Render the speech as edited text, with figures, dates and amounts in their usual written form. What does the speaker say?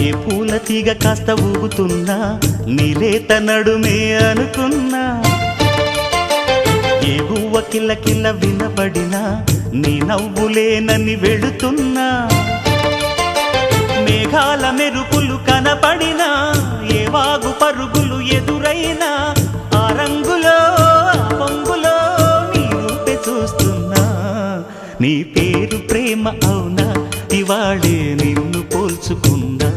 ఏ పూల తీగ కాస్త ఊగుతున్నా నీలేత నడుమే అనుకున్నా ఏ గువ్వ కిల్ల కిల్ల వినబడినా నీ నవ్వులేనని వెళుతున్నా మేఘాల మెరుపులు కనపడినా ఏ వాగు పరుగులు ఎదురైనా ఆ రంగులో ఆ పొంగులో నీ రూపే చూస్తున్నా నీ పేరు ప్రేమ అవునా ఇవాళే నిన్ను పోల్చుకున్నా